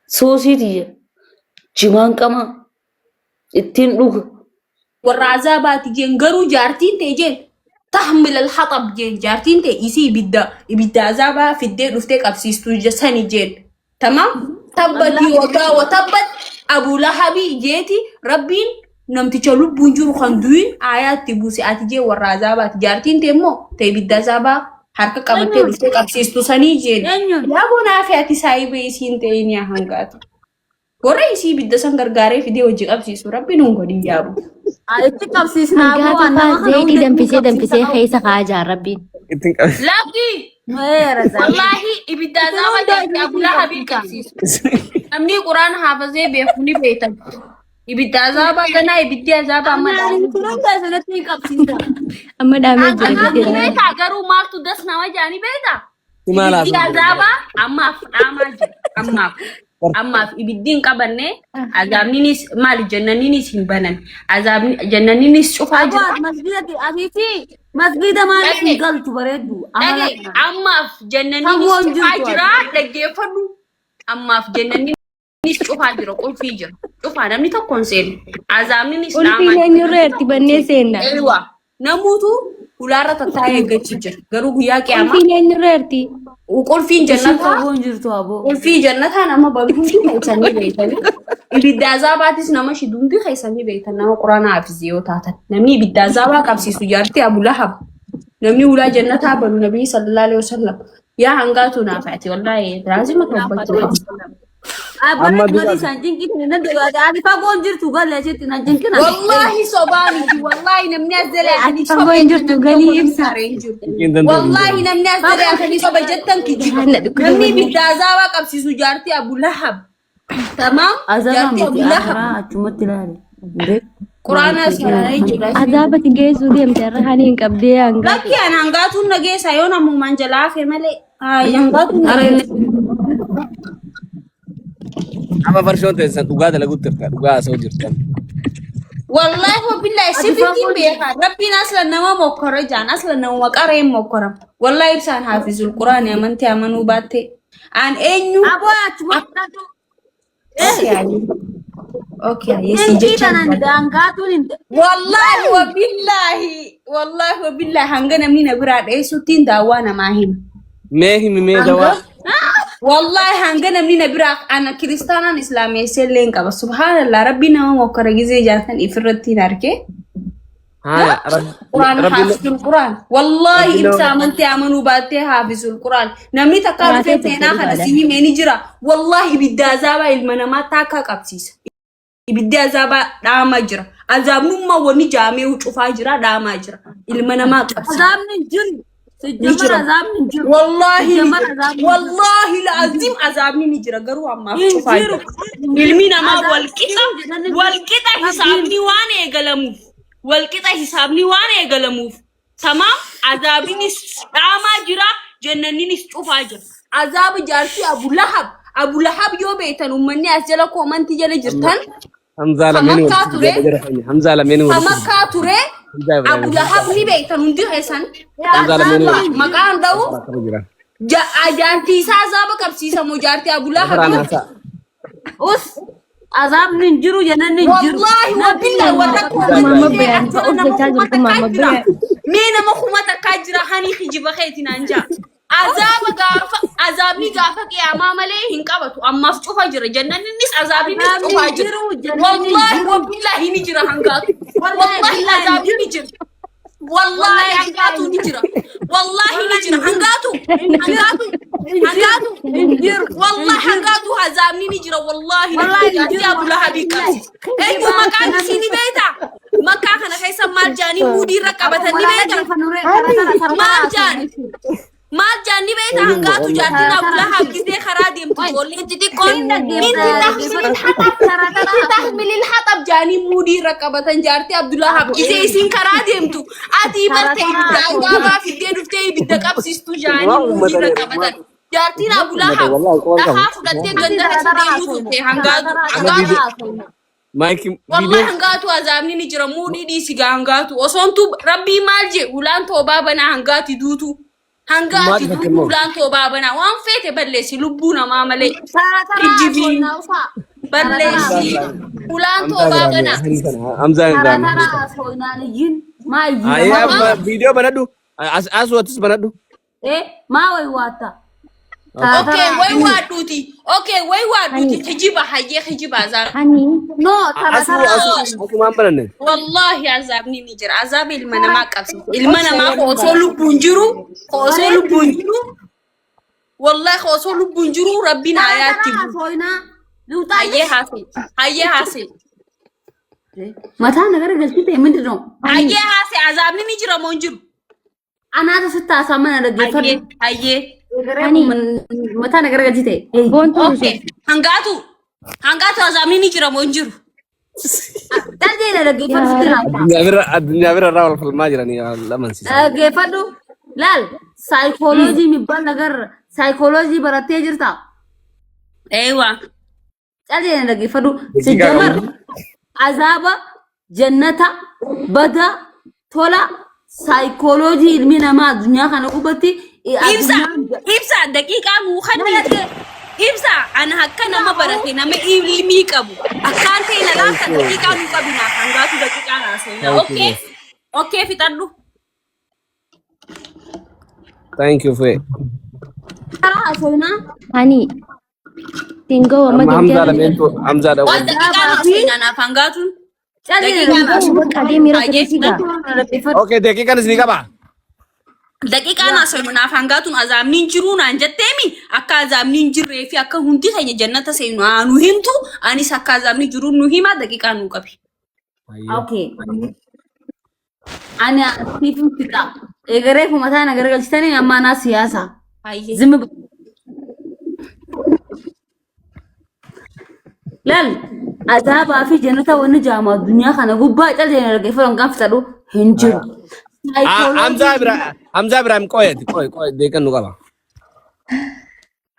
Soosii jimaan qama ittiin dhuga. Warra azaabaati jeen garuu jaartiin ta'e jeen tahmil al-hatab jeen jaartiin ta'e isii ibidda azaabaa fiddee dhuftee qabsiistu sani jeen. Tamam? Tabbati wagaa wa tabbat Abu Lahabi jeeti Rabbiin namticha lubbuun jiru kan du'in aayaatti buuse ati jee warra azaabaati jaartiin ta'e immoo ta'e ibidda azaabaa harka qabattee dhuftee qabsiistu sanii jeen. Yaa bonaafi ati saayibee isiin ta'e ni hangaatu. Warra isii ibidda san gargaaree fidee hojii qabsiisu Rabbiin hun godhin yaabu. Itti qabsiisnaa boo Gaafa zayitii danfisee keessa kaa'aa Rabbiin. Lakki wallahi ibidda azaabaa jetti Abu Lahabi qabsiisu. Namni Quraan haafazee beeku ni beektan. Ibidda azaabaa ganaa ibiddi azaabaa amma Amma dhaamee jira. beektaa garuu maaltu das nama jaanii beektaa? Ibiddi azaabaa ammaaf dhaamaa jira ammaaf ibiddiin qabanne azaabninis maali jannaninis hin banan azaabni jannaninis cufaa jira. Masgida maaliif hin galtu bareeddu? Ammaaf jannaninis cufaa jira dhaggeeffadhu. Ammaaf jannaninis cufaa jira qulfii jira. Cufaa namni tokkoon seenu azaabninis dhaamaa Ulfiin eenyurra erti bannee seenna. Namuutu ulaarra tattaa'ee eeggachuu jira. Garuu guyyaa qiyaamaa Ulfiin eenyurra erti. qulfiin jannataa jirtu aboo. qulfii jannataa nama balhuundi keessanii beekanii ibidda azaabatis nama shiduundi keessanii beekan nama quraana haafizee yoo taatan namni ibidda azaabaa qabsiisu jaartii Abu Lahab namni ulaa jannataa balu nabii sallallahu alaihi wasallam yaa hangaatu naafaati wallahi laazima tobbachuu Amma dura san jinkin nan da ani fagoon jirtu galle jetti nan jinkin. wallahi sobani wallahi namni azale ani Fagoon jirtu galii ibsa. wallahi namni azale ani soba jettan kiji namni ibidda azaabaa qabsiisu jaartii Abu Lahab tamam jaartii Abu Lahab achumatti ilaali. quraana sanaa jira Azaabati geessuu deemte irra hani hin qabdee hanga. Bakki ani hangaatuun nageessa yoo namummaan jalaa hafe malee hangaatuun nageessa. Amma farshoon teessan dhugaa dalaguutti jirta dhugaa asoo jirtan. Wallahi wabillahi sifitiin beekan rabbiin aslan nama mokkora jaan aslan nama qareen mokkoram wallahi ibsaan haafizul quraani amantii amanuu baatte an eenyu Aboo achumatti. okay yesi jechaan Daangaatuun wallahi wabillahi hanga namni na biraa dheessuttiin daawwaa namaa hima. Mee himi mee dawaa. Wallahi hanga namni na biraa ana kiristaanaan islaameessee illee qaba subhaanallah rabbi nama mokkora gizee jaatan ifirratti hin arge. Haa Quraan haafizul quraan wallahi ibsa amantii amanuu baattee haafizul quraan namni takka dhufee seenaa kana si himee ni jira wallahi ibidda azaabaa ilma namaa takka qabsiisa. Ibidda azaabaa dhaamaa jira azaabnummaa wanni jaamee cufaa jira dhaamaa jira ilma namaa qabsiisa. Azaabni jiru. Sijjamar azaabni jiru. Wallahi laazim azaabni ni jira garuu ammaaf cufaa jira. Ilmi namaa walqixa hisaabni waan eegalamuuf walqixa hisaabni waan eegalamuuf tamam azaabinis dhaamaa jira jannaninis cufaa jira. Azaaba jaartii Abu Lahab yoo beektan ummanni as jala koomantii jala jirtan Hamza lameen Makkaa ture Abu Lahab ni beektan hundi keessan maqaan da'u jaartii isaa azaaba qabsiisa moo jaartii Abu Lahab Us azaabni jiru jannanni jiru. wallahi wabillahi warra mee nama kuma takkaa jira hani hijiba keetiin anja azabni gaafa qiyaamaa malee hin qabatu ammaaf cufa jira jannannis azabninis cufa jira wallahi wabillahi ni jira hangaatu wallahi azabni ni jira wallahi hangaatu ni jira wallahi ni jira hangaatu wallahi hangaatu azabni ni jira wallahi ya Abu Lahabi kasi eenyu maqaan isini beeta makkaa kana keessa maal jaanii muudii irra qabatanii beeta maal jaanii beeta hangaatu jaartiin Abu Lahab gisee karaa deemtu ijoolleen xixiqqoon tahmilil haxab jaanii muudii irra qabatan jaartii Abu Lahab gisee isiin karaa deemtu ati barte ibidda azaabaa fiddee dhuftee ibidda qabsiistu jaanii muudii irra qabatan jaartiin Abu Lahab dhahaa fudhattee ganda keessa deemuu turte hangaatu wallahi hangaatu azabni ni jira muudii dhiisigaa hangaatu osontu rabbii maal je ulaan toobaa banaa hangaati duutu Hangaati fuulaan tobaabana waan feete balleessi lubbuu namaa malee. Ijjibii balleessi fuulaan tobaabana. Amzaan gaama. Tara soinaniyin ma Ayya video banadhu. Aswatis banadhu. ma way wata. Okay, way waduti hijiba hayye hijiba azab. Hani. No, tara Aku mampan. Wallahi azabni ni jira. Azab ilma namaa qabsi. Ilma namaa qoosoo lubbuun jiru. Qoosoo lubbuun jiru. Wallahi qoosoo lubbuun jiru rabbiin ayaatti. soina. Hayye haase. Mata nagar galchite mindino. Hayye haase azabni ni jira moo jiru. Anata sitta samana da gefar. Hayye. Hani mata nagar galchite. Gontu. Okay. Hangatu azabni ni jira moo jiru. Daldela da gefar sitta. Adunya bira rawal fil majrani laman si. Gefadu lal psychology mi bal nagar psychology barate jirta. Aywa. Daldela da gefadu sijamar azaba jannata bada tola psychology ilmi nama dunya kana kubati ibsa daqiqa mu khani ibsa ana hakka nama barate nama ilmi qabu akante ila la daqiqa mu qabina hangatu daqiqa na sayna okay fitaddu Thank you for it. tara soina Hani. Tinggo wa Hamza la mento Hamza da. wa daqiqa na sayna na hangatu Kade mira kesiga. Okay, deki kan sini kaba. daqiqa na sayna na hangatu azamnin jiru na jattemi akka azamnin jirre fi akka hundi tanya jannata sayna anu himtu ani sakka azamni jiru nu hima daqiqa nu qabi. Okay. Ana sifin fita. Egare fu mata na gargalchitani amma na siyasa. Hayye. Zimmi lal azaba fi jannata wani jama dunya kana gubba calje na daga furan kan fitado hinjiru. Hamza Ibrahim koy dekan nu kaba.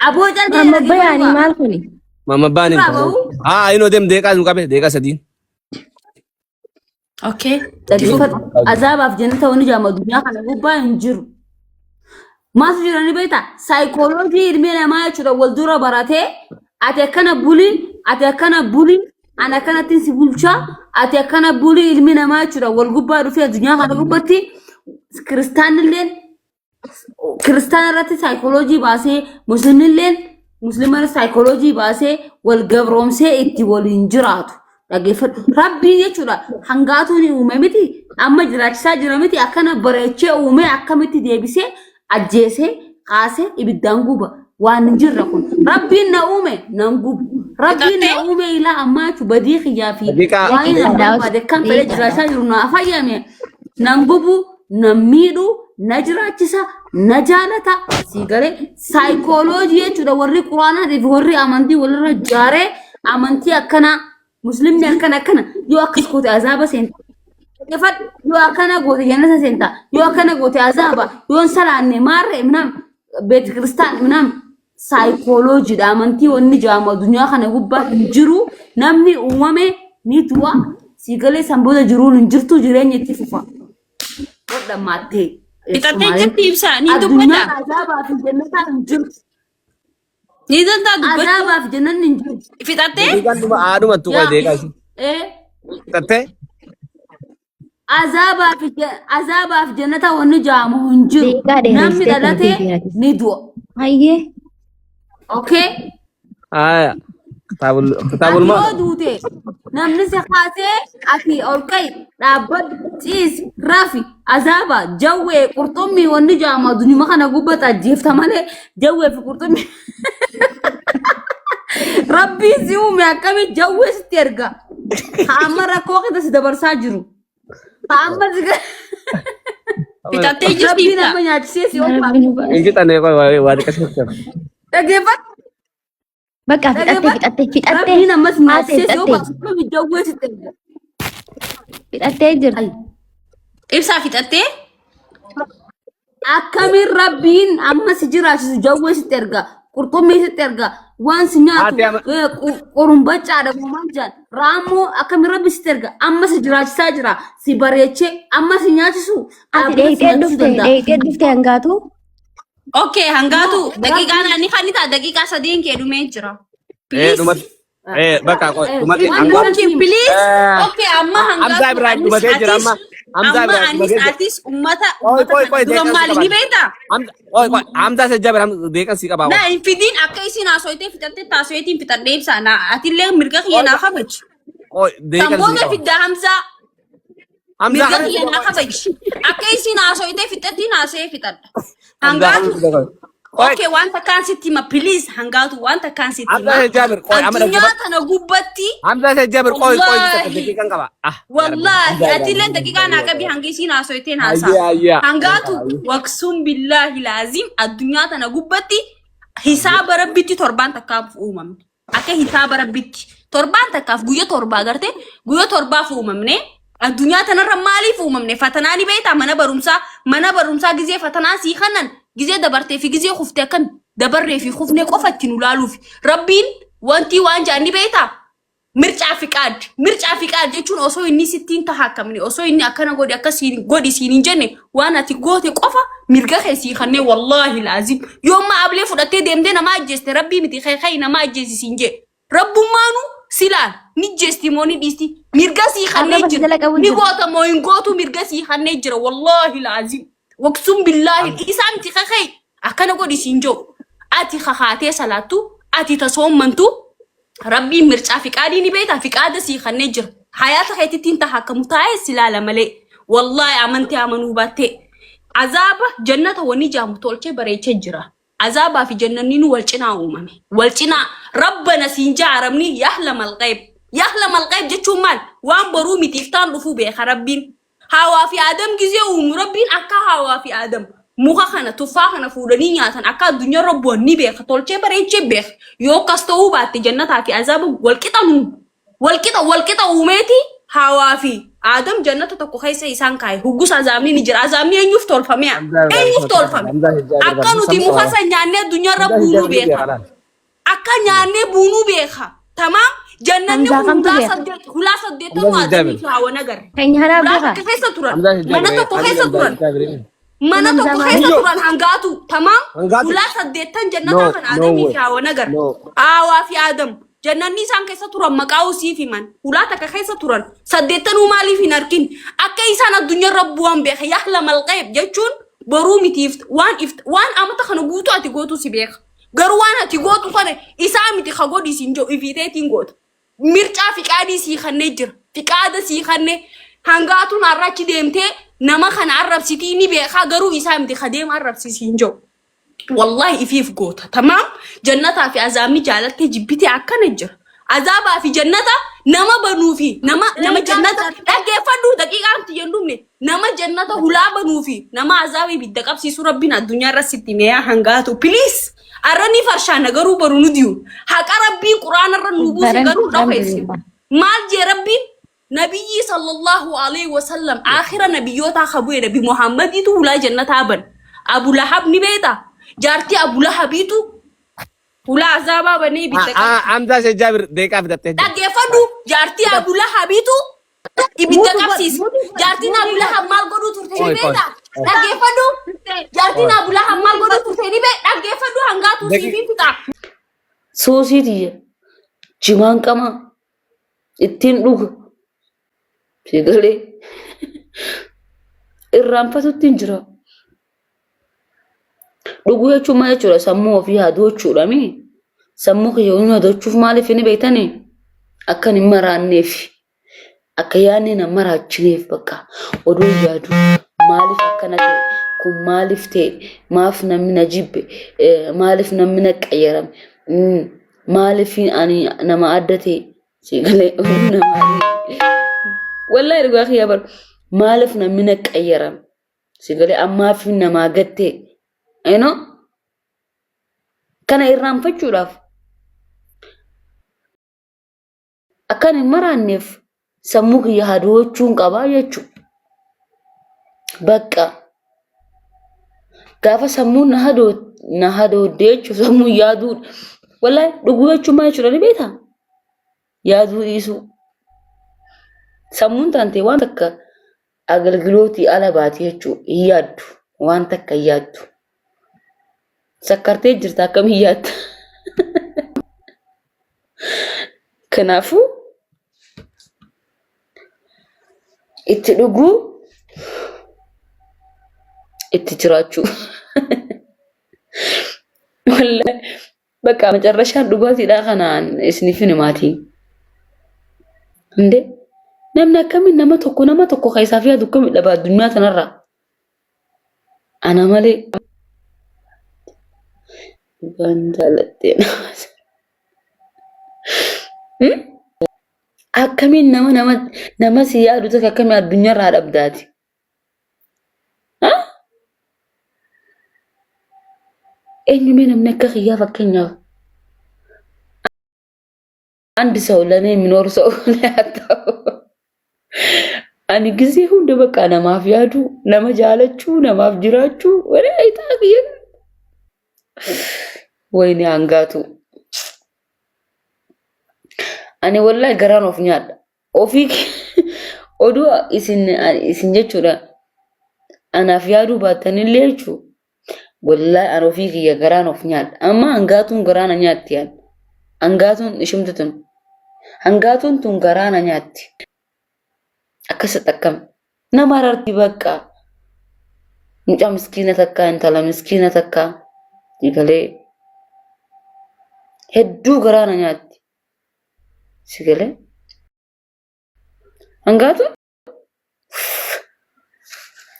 Abo calje Amma bayani mal kuni. Mama bani. Ino dem deka nu kabe deka sadin. Okay. Azaba fi jannata wani jama dunya kana gubba hinjiru. Masu jirani baita psychology ilmi na ma chura waldura barate ate kana buli ana kana tinsi bulcha ate kana buli ilmi na ma chura wal gubba du fi dunya kana gubbati kristan rati psychology base musliman psychology base wal gabromse itti wal injiratu dagefat rabbi yechura hangatu ni umemiti amma jirachisa jiramiti akana bareche ume akamiti debise ajjese qaase ibidanguba waan jirra kun rabbi na ume nangub rabbi na ume ila amatu badikhi yafi waan de kan fere jirasa jiruna afayame nangubu namidu najrachisa najalata sigare psychology yechuda warri qur'ana de warri amanti warra jare amanti akana muslim akana yo akiskota azaba sen Gefat yo akana gote jannata senta yo akana gote azaba yo salane mare minam bet kristan minam psychology da amanti wonni jama dunya kana gubba jiru namni umame ni tuwa sigale samboda jiru njirtu jirenye tifufa wada mate Itate jetti ibsa ni dubbata azaba fi jannata jiru ni danda dubbata azaba fi jannata jiru fitate Dekan nu adu matu koy deka. Tate. azaba fi jannata wani jamu hunjiru namni dalate ni duwa Hayye. okay Aya. Kitabul ma. dute namni se khate ati olkai dabad tis rafi azaba jawe qurtumi wani jamu dunyuma kana gubata jifta male jawe fi qurtumi rabbi ziumi akami jawe sterga amara ko kita sidabarsa jiru amar juga fitate jetti rabbi ibsa na manyatsi si opa Ingit ane koy wadi kasih. dagebat Baka fidate. rabbi na mas matsi si opa mi jawe sterga Fidate jir. ibsa fitate akami rabbin amma si jirachi jawe sterga qurtumi sterga wan sinyatu qurumbacha da manjan ramo akami rabbi sterga amma si jirachi sajira si bareche amma si nyati su Ati dei dufte hangatu. Okay, hangatu daqiiqa naanni kanita daqiiqa sadiin kee dhumee jira. Please. Dumat. Bakka dumat. Okay, please. Okay, amma Hamza hangatu. Ibrahim dumatee jira amma. Hamza Amma Ibrahim anis dumatee jira. artis ummata Koy, dura maali ni beekta? Hamza se jabir deekan si qaba. Na infidin akka isin haasofte fitatte taasiseetiin fitadhee ibsa na atillee mirga kiyya naa kabaj. Deekan si Samboota qaba. fidda Hamza Hamza mirga kiyya naa kabaj. Akka isin haasofte fitatti naasee fitadha. Hangatu. Okay, wanta kan sitti ma please hangatu wanta kan sitti. Hamza se jabir koy amana Addunyaa tana gubbatti Hamza se jabir koy Wallahi. deekan qaba. wallahi atillee daqiiqaa naa qabi hangi isin haasofte naasa. Ayya. Hangatu waqsum billahi laazim addunyaa tana gubbatti hisaaba rabbitti torbaan takkaaf uumamne. Akka hisaaba rabbitti torbaan takkaaf guyya torbaa garte guyya torbaaf uumamne. Addunyaa tanarra maaliif uumamne? Fatanaa ni beektaa mana barumsaa gizee fatanaa sii kanan gizee dabartee fi gizee kuftee kan dabarree fi kufnee qofa ittiin ulaaluuf rabbiin wanti waan jaan ni beektaa mircaa fi qaad jechuun osoo inni sittiin tahakkamne osoo inni akkana godhi akkasiin godhi siin hin jenne waan ati goote qofa mirga kee sii kannee wallahi laazim yoomma ablee fudhattee deemtee nama ajjeeste rabbii miti kee nama ajjeesi siin jee rabbummaanu silaan ni jestimooni dhiisti mirga sii kannee jira ni goota moo hin gootu mirga sii kannee jira wallahi laazim waqsum billahi isaa miti kee akkana godhi siin joo ati kakaatee salaattu ati tasoommantu rabbiin mircaa fi qaadii ni beektaa fi qaada sii kannee jira hayaata keetittiin tahakkamu taa'ee silaala malee wallahi amantii amanuu baattee azaaba jannata wani jaamu tolchee bareechee jira azabaa fi jannanni nu wal cinaa uumame wal cinaa rabbana siin jaaramni yahlamal qayb jechuun maal waan boruu mitiiftaan dhufuu beeka rabbiin hawaa fi aadam gizee uumu rabbiin akka hawaa fi aadam muka kana tuffaa kana fuudhanii nyaatan akka addunyaa rabboon ni beeka tolchee bareechee beeka yoo kas ta'uu baatte jannataa fi azaaba walqixa uumeeti hawaa fi Adam jannata tokko keessa isaan kaa'e huggus azaabni ni jira azaabni eenyuuf tolfame akka nuti muka san nyaannee addunyaarra buunuu beeka akka nyaannee buunuu beeka tamaam jannanni hulaa saddeetan waa adamii hawa nagar hulaa tokko keessa turan mana tokko keessa turan hangaatu tamaam hulaa saddeetan jannataa kan adamii hawa nagar haawaa fi adam jannanni isaan keessa turan maqaa usiif himan hulaa takka keessa turan saddeettanuu maaliif hin arkin akka isaan addunyaarra bu'an beeka yahlamal qayb jechuun boruu mitiif waan amata kana guutuu ati gootu si beeka garuu waan ati gootu kana isaa miti ka godhi siin jiru ifiteetiin goota mircaa fi qaadii sii kannee jira fi qaada sii kannee hangaatuun arrachi deemtee nama kana arrabsitii ni beeka garuu isaa miti ka deema arrabsisiin jiru. والله إفيف قوتها تمام جنتها في عذابني جالت جبتي أكن الجر عذابها في جنتها نما بنوفي نما جنتها دقيقة فدو دقيقة أنت يندومني نما جنتها هلا بنوفي نما عذابي بدك أبسي سورة بنا الدنيا رسيتي ميا هنگاتو بليس أرني فرشانة غرو برونو ديون هكا ربي قرآن الرنوبوس غرو رفيسي مال جي ربي نبي صلى الله عليه وسلم آخر نبيوتا خبوه نبي محمد يتو هلا جنتها بن أبو لهب نبيتا جارتي أبو لهبيتو ولا عذابا بني بيتك Hamza se jabir deekaa fitattee دا جفدو جارتي أبو لهبيتو يبيتك أبسيس جارتي أبو لهب مال قدو ترتيني بيتا دا جفدو جارتي أبو لهب مال قدو ترتيني بيتا دا جفدو هنگاتو سيفين فتا soosiitiya jimaan qama ittiin dhuga figalee irraanfatutti hin jira. Dhuguu jechuun maal jechuudha sammuu ofii haaduu jechuudha mee sammuu kiyyoon haadoochuuf maaliif inni beektanii akka hin maraanneef akka yaadni nama maraachineef bakka oduu yaadu maaliif akkana ta'e kun maaliif ta'e maaf namni na jibbe maaliif namni na qayyarame maaliif ani nama adda ta'e sigalee wallahi dhugaa kiyyaa bar maaliif namni na qayyarame sigalee ammaaf nama gattee eno kana irraanfachuudhaaf akkan hin maraanneef sammuu kiyya haadoochuun qabaa jechuudha. Bakka gaafa sammuun na hadoodde jechuudha sammuu yaaduudha. Wallahi dhuguu jechuun maal jechuudha ni beektaa? Yaaduu dhiisuu. Sammuun taantee waan takka agalgilootii ala baatee jechuudha hin yaaddu waan takka hin yaaddu. sakkartee jirta akkam hiyyaatti. Kanaafuu itti dhuguu itti jiraachuu. Wallahi በቃ መጨረሻ ዱጋት ይዳ ከናን እስኒፍን ማቲ እንዴ ነምና ከምን ነማ ተኮ ከይሳፊያ ዱከም ለባ ዱንያ ተነራ አና ማለ ባንዳለቴና አከሚን ነማ ሲያዱ ተከከም አዱኛ ራዳብዳቲ እኙ ምንም ነከህ ያፈከኛ አንድ ሰው ለኔ የሚኖር ሰው ያጣው አኒ ጊዜ ሁሉ በቃ ነማፊያዱ ነመጃለቹ ነማፍጅራቹ ወሬ አይታግየ ወይኔ አንጋቱ አኒ ወላሂ ገራን ኦፍኛል ኦፊክ ኦዱ ኢሲን ጀቹራ አናፊያዱ ባተንሌቹ ወላሂ አሮፊክ የገራን ኦፍኛል አማ አንጋቱን ገራን አኛትያን አንጋቱን እሽምትቱን አንጋቱን ቱን ገራን አኛት አከሰጠከም ነማራርቲ በቃ እንጫ ምስኪነ ተካ እንተላ ምስኪነ ተካ ይገሌ ሄዱ ገራን አኛት ሲገሌ አንጋቱ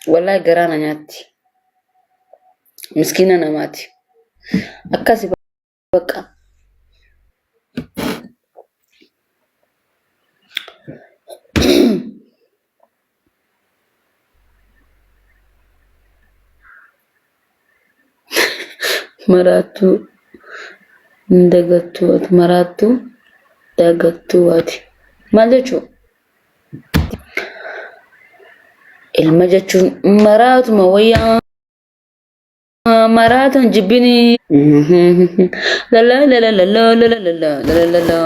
ወላሂ ገራን አኛት ምስኪና ነማቲ አካሲ በቃ መራቱ እንደገቱት መራቱ ዳገቱት ማለቹ ilmajachuun maraatuma wayyaa maraatan jibbini la la la la la la la la la la la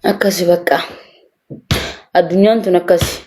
akkasi bakka addunyaan tun akkasi